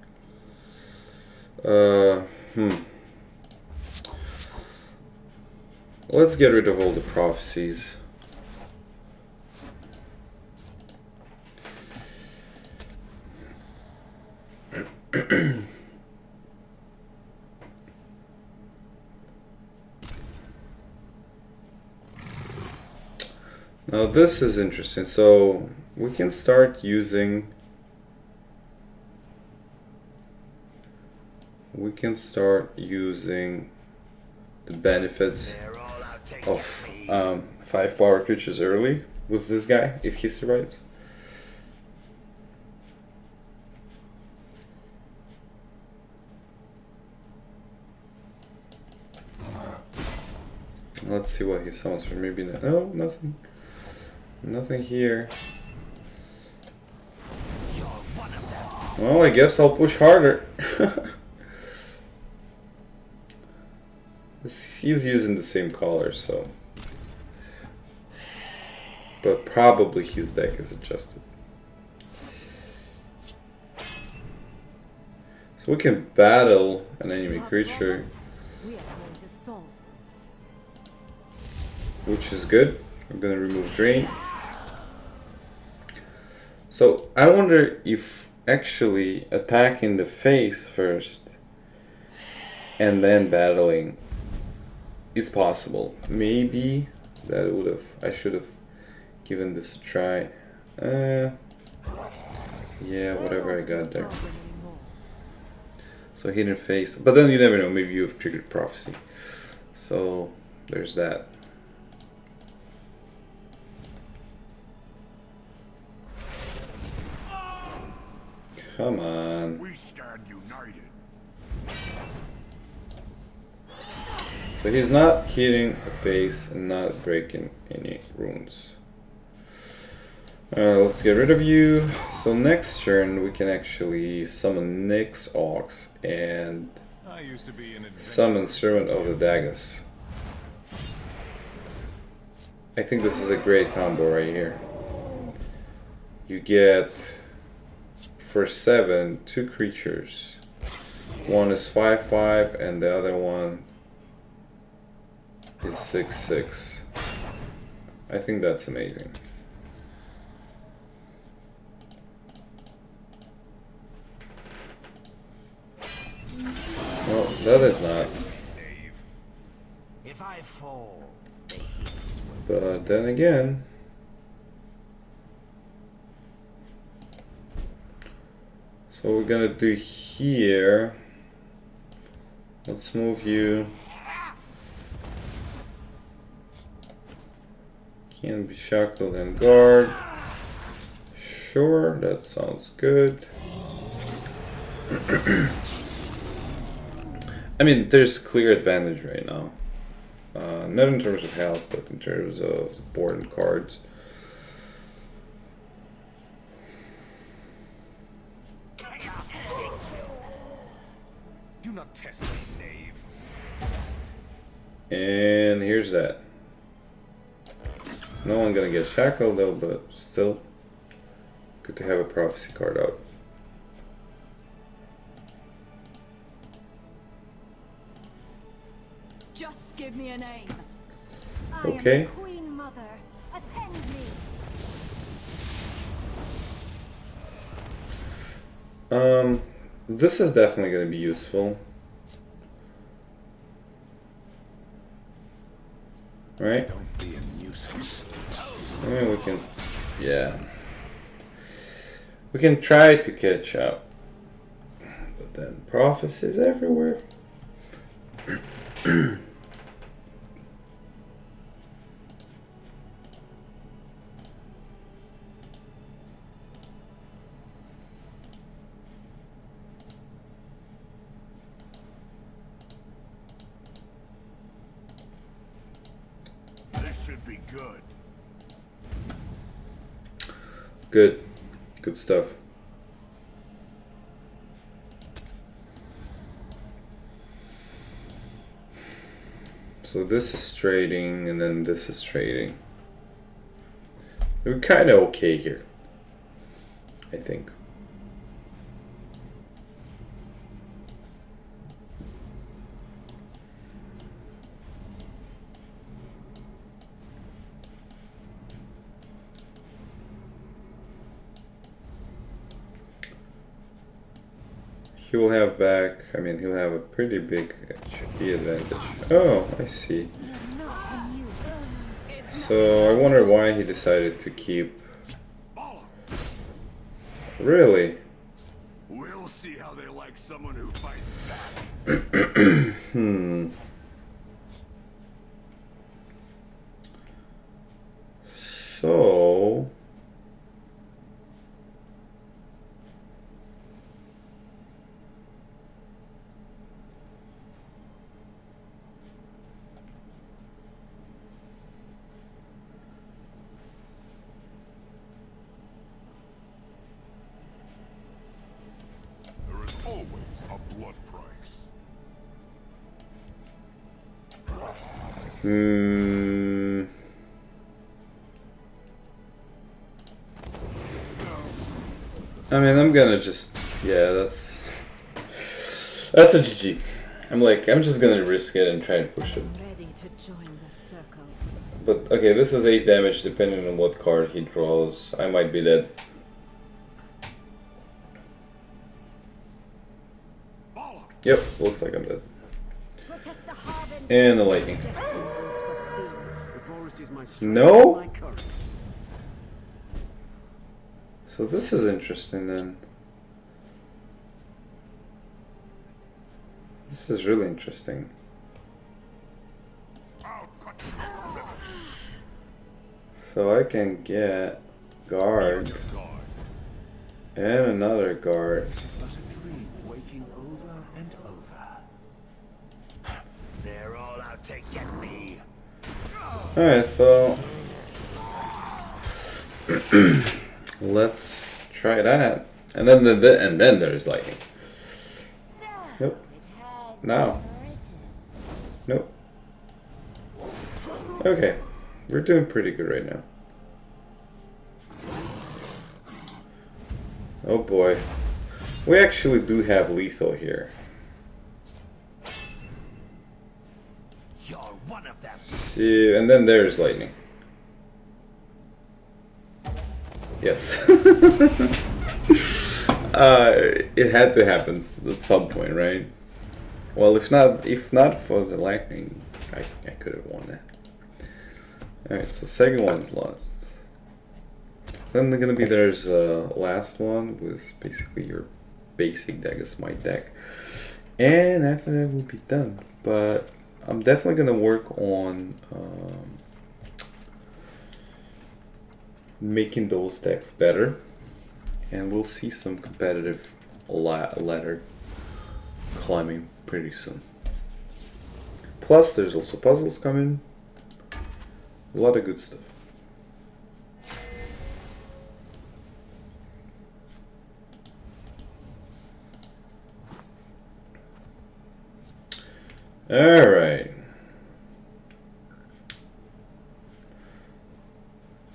Speaker 1: Let's get rid of all the prophecies. Now this is interesting. So we can start using the benefits of 5 power creatures early with this guy if he survives. Let's see what he summons for. Maybe not. No, nothing. Nothing here. Well, I guess I'll push harder. He's using the same color, so. But probably his deck is adjusted. So we can battle an enemy creature,
Speaker 5: We are going to solve them.
Speaker 1: which is good. I'm gonna remove drain. So I wonder if actually attacking the face first and then battling is possible. Maybe that would have, I should have given this a try. Yeah, whatever I got there. So hidden face, but then you never know. Maybe you have triggered prophecy. So there's that. Come on.
Speaker 7: We stand united.
Speaker 1: So he's not hitting the face and not breaking any runes. Let's get rid of you. So next turn we can actually summon Nyx Ox and
Speaker 4: I used to be an
Speaker 1: summon Servant of the Dagoth. I think this is a great combo right here. You get for 7 2 creatures. One is 5/5 and the other one is 6/6. I think that's amazing. Well, that is not.
Speaker 3: If I fall,
Speaker 1: But then again, so we're gonna do here. Let's move you. Can be shackled and guard. Sure, that sounds good. I mean, there's clear advantage right now. Not in terms of health, but in terms of the board and cards.
Speaker 4: Do not test me, knave.
Speaker 1: And here's that. No one gonna get shackled though, but still good to have a prophecy card out.
Speaker 5: Just give me a name.
Speaker 1: Okay.
Speaker 5: I am the Queen Mother. Attend me.
Speaker 1: This is definitely gonna be useful. Right?
Speaker 7: Don't be a nuisance.
Speaker 1: I mean, we can, yeah. We can try to catch up. But then prophecies everywhere.
Speaker 7: This should be good.
Speaker 1: Good. Good stuff. So this is trading, and then this is trading. We're kind of okay here, I think. He will have back, I mean, he'll have a pretty big HP advantage. Oh, I see.
Speaker 5: You're not amused.
Speaker 1: So I wonder why he decided to keep. Really?
Speaker 4: We'll see how they like someone who fights back.
Speaker 1: So
Speaker 7: blood price.
Speaker 1: Hmm. I mean, I'm gonna just, yeah, that's a GG. I'm just gonna risk it and try and push it.
Speaker 5: Ready to join the circle.
Speaker 1: But okay, this is 8 damage depending on what card he draws. I might be dead. Yep, looks like I'm dead.
Speaker 5: Protect the harbinger.
Speaker 1: And the lightning.
Speaker 5: Destiny is fulfilled.
Speaker 4: The forest is my strength
Speaker 1: No?
Speaker 4: and my courage.
Speaker 1: So this is interesting then. This is really interesting.
Speaker 7: I'll cut you to ribbons.
Speaker 1: So I can get guard
Speaker 7: Guard.
Speaker 1: and another guard.
Speaker 3: This is but a dream waking over and over. They're all out to get me.
Speaker 1: Alright, so let's try that. And then there's lightning. Nope. Now. Nope. Okay. We're doing pretty good right now. Oh boy. We actually do have lethal here.
Speaker 3: You're one of them.
Speaker 1: Yeah, and then there's lightning. Yes. It had to happen at some point, right? Well, if not for the lightning, I could have won that. Alright, so second one's lost. Then they're gonna be there's last one was basically your basic Dagoth Might deck. And after that we'll be done. But I'm definitely gonna work on making those decks better. And we'll see some competitive ladder climbing pretty soon. Plus there's also puzzles coming. A lot of good stuff. Alright.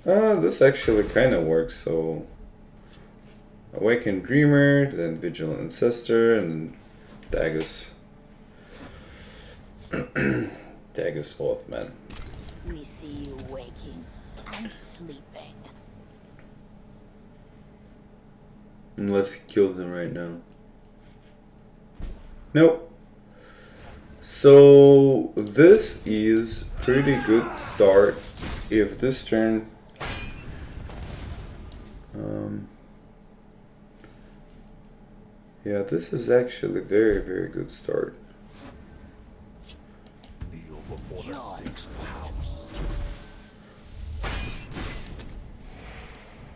Speaker 1: This actually kind of works, so Awakened Dreamer, then Vigilant Ancestor, and Dagoth. Dagoth Wolfman.
Speaker 5: We see you waking and sleeping.
Speaker 1: Unless he kills him right now. Nope. So this is pretty good start. If this turn yeah, this is actually a very, very good start.
Speaker 7: Kneel before the sixth house.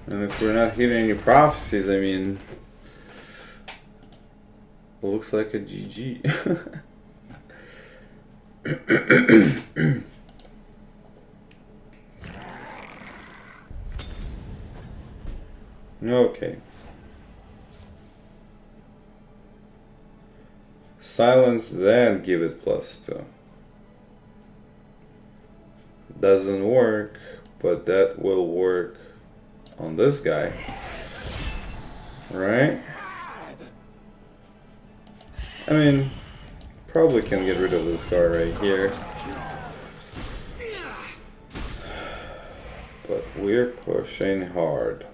Speaker 1: And if we're not hitting any prophecies, I mean, it looks like a GG. Okay. Silence, then give it +2. Doesn't work, but that will work on this guy. Right? I mean, probably can get rid of this guy right here. But we're pushing hard.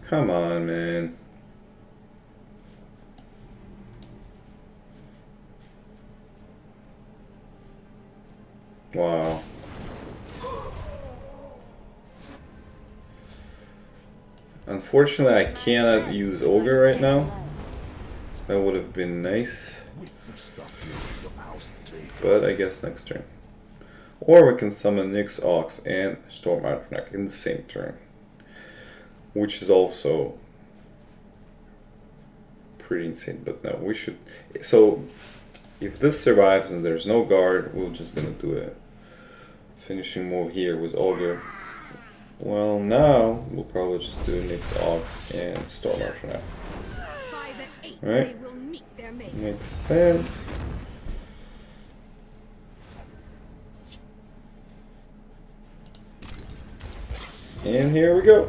Speaker 1: Come on, man. Wow. Unfortunately, I cannot use Ogre right now. That would have been nice. But I guess next turn. Or we can summon Nyx, Ox, and Storm Arthnak in the same turn. Which is also pretty insane, but no, we should. So if this survives and there's no guard, we're just gonna do a finishing move here with Augur. Well, now we'll probably just do Nyx, Ox, and Stormar for now.
Speaker 2: By the 8th,
Speaker 1: Right.
Speaker 2: they will meet their mate.
Speaker 1: Makes sense. And here we go.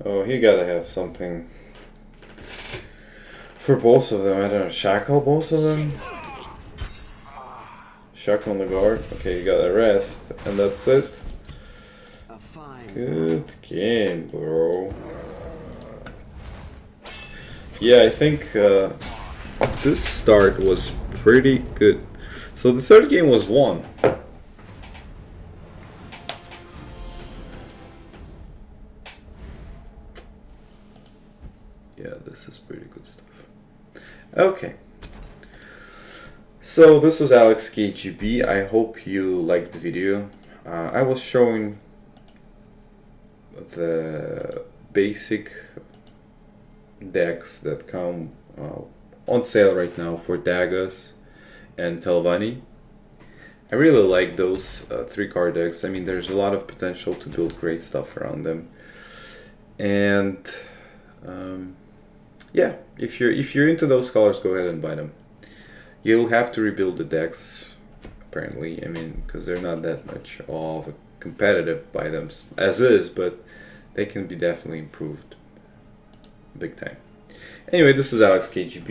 Speaker 1: Oh, he gotta have something for both of them. I don't know, shackle both of them? Shackle on the guard. Okay, you gotta rest. And that's it.
Speaker 3: A fine.
Speaker 1: Good game, bro. Yeah, I think this start was pretty good. So the third game was won. Yeah, this is pretty good stuff. Okay. So this was Alex KGB. I hope you liked the video. I was showing the basic decks that come on sale right now for Dagoth and Telvanni. I really like those 3-card decks. I mean, there's a lot of potential to build great stuff around them. And yeah, if you're into those colors, go ahead and buy them. You'll have to rebuild the decks, apparently. I mean, because they're not that much of a competitive by them as is, but they can be definitely improved big time. Anyway, this was Alex KGB.